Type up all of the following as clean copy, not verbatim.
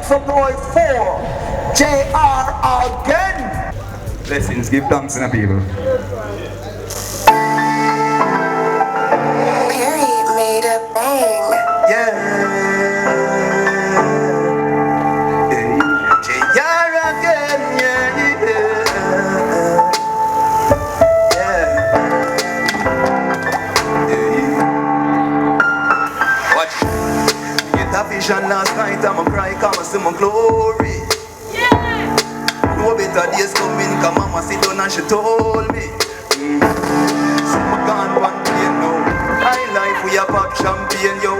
some noise for JR again. Blessings, give thanks to the people. Perry made a bang. Yeah. JR again, yeah. Watch. Get a vision last night, I'm a cry, come and see my glory. No better days coming, cause mama sit down and she told me. So I can't one plane now. High life we a pop champagne, yo.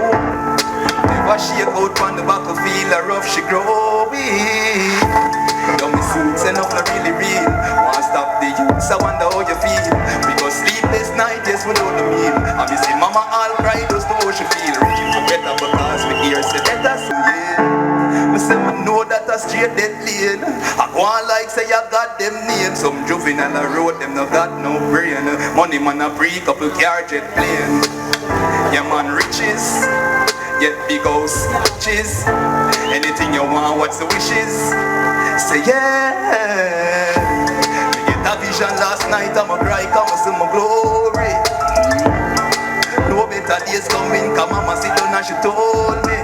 Never shake out from the battlefield, a rough she growing. Now me suits enough not really real. Wanna stop the youths, I wonder how you feel. Because sleepless night, yes, without the meal. And me see mama all cry, just know how she feel. Reaching for better because me hear say better, so yeah. Me say me know that a straight dead lane. I go on like say I got them name. Some juvenile a road, them no got no brain. Money man a free, couple car jet plane. Yeah man riches, yet big house cheese. Anything you want, what's the wishes? Say yeah. Me get a vision last night, I'ma cry, come and see my glory. No better days coming, cause mama sit down and she told me.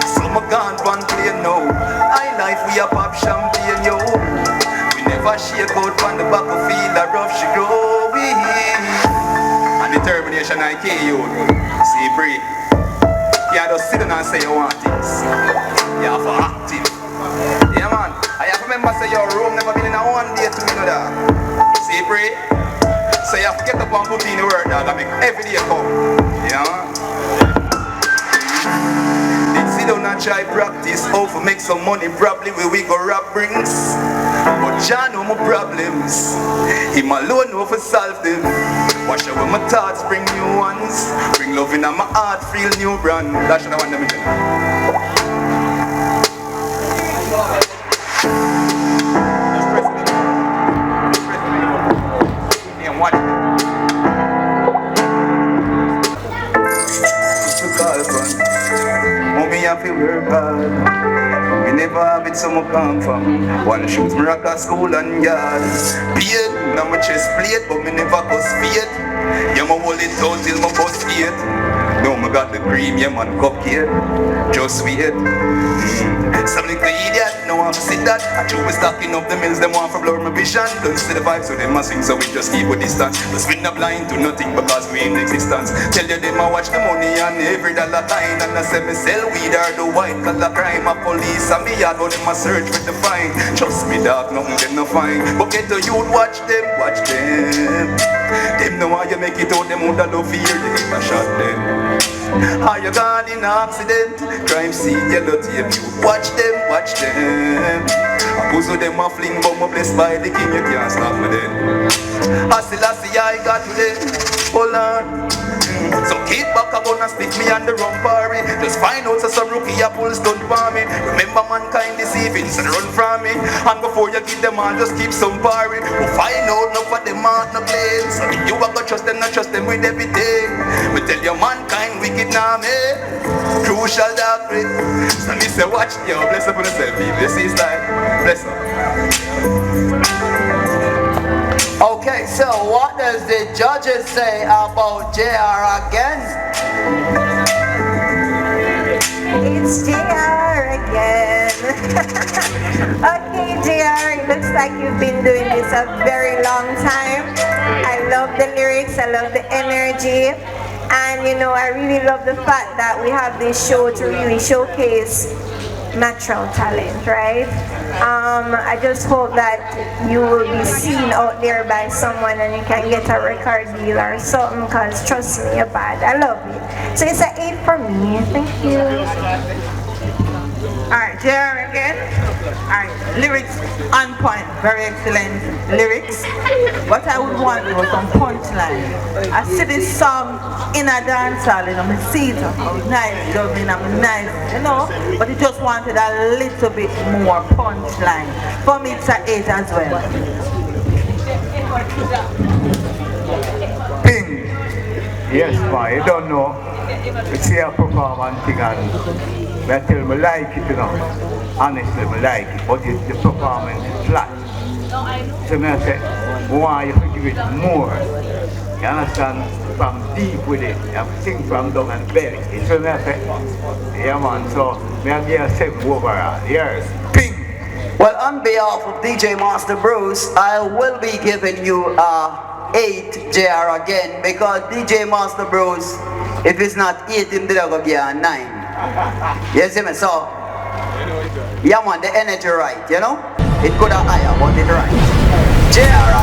So I can't one plane now. High life we a pop champagne, yo. We never shake out from the battlefield, a rough she growing. And determination I kill you. See free. You just sit down and say you want things. You have to active. Yeah man, I have to remember say your room never been in a one day to me, know that. See free. So you have to get up and put in the work, dog, and make every day come. Yeah man. Sit down and try practice how to make some money, probably where we go rap brings. But John know my problems, him alone know for solve them. Wash away my thoughts, bring new ones. Bring love in my heart, feel new brand. That's what I want them to do. Just press me. Just press me. And watch. Me have to work hard. We never have it, so I come from. One shoes, me rock at school and yard. Pain, now my chest plate, but me never cause fate. Yeah, me hold it out till my bust gate. No, me got the cream, yeah man, cupcake. Just wait. Some little idiot, no one see that. I chew we stacking up the mills, them want to blur my vision. Don't see the vibe, so they must sing, so we just keep a distance. Cause we not blind to nothing because we in existence. Tell you them I watch the money and every dollar kind. And I say me sell weed or the white collar crime. A police and me yard, go them a search with the fine. Trust me dog, nothing them no fine. But get the youth, watch them, watch them. Them know how you make it out, them woulda love fear, they get a shot them. Are you gone in accident? Crime scene, yellow tape, you watch them, watch them. I push them a fling, but my blessed by the king, you can't stop me then. I see I got to them, hold on. So keep back a gun and stick me on the wrong party. Just find out so some rookie a pull stunt for me. Remember mankind deceiving, so run from me. And before you get them on, just keep some party. We'll find out enough of them aren't no claim. So if you ever trust them, not trust them with everything. We tell you mankind wicked now, me. Crucial doctrine. So me say watch, yo, bless up on yourself, people. You see it's like, bless up. Okay, so what does the judges say about JR again? It's JR again. Okay, JR, it looks like you've been doing this a very long time. I love the lyrics, I love the energy. And you know, I really love the fact that we have this show to really showcase natural talent, right? I just hope that you will be seen out there by someone and you can get a record deal or something, because trust me, you're bad. I love it. So it's an 8 for me. Thank you. Alright, JR again. Alright, lyrics on point, very excellent lyrics. What I would want was some punchline. I see this song in a dance hall, you know, I see it, nice, loving, I'm nice, you know, but it just wanted a little bit more punchline. For me, it's an 8 as well. Ping. Yes, ma, you don't know. It's here performance thing and I tell me like it, you know. Honestly, I like it, but the performance is flat. So I say, why you to give it more? You understand? From deep with it. You have to sing from down and belly. So I say, yeah man, so I give a 7 overall. Yes. Ping! Well, on behalf of DJ Master Bruce, I will be giving you 8 JR again, because DJ Master Bruce, if it's not 8, it's going to be a 9. You see me? So, yeah man, the energy right, you know? It could have higher, but it right. JR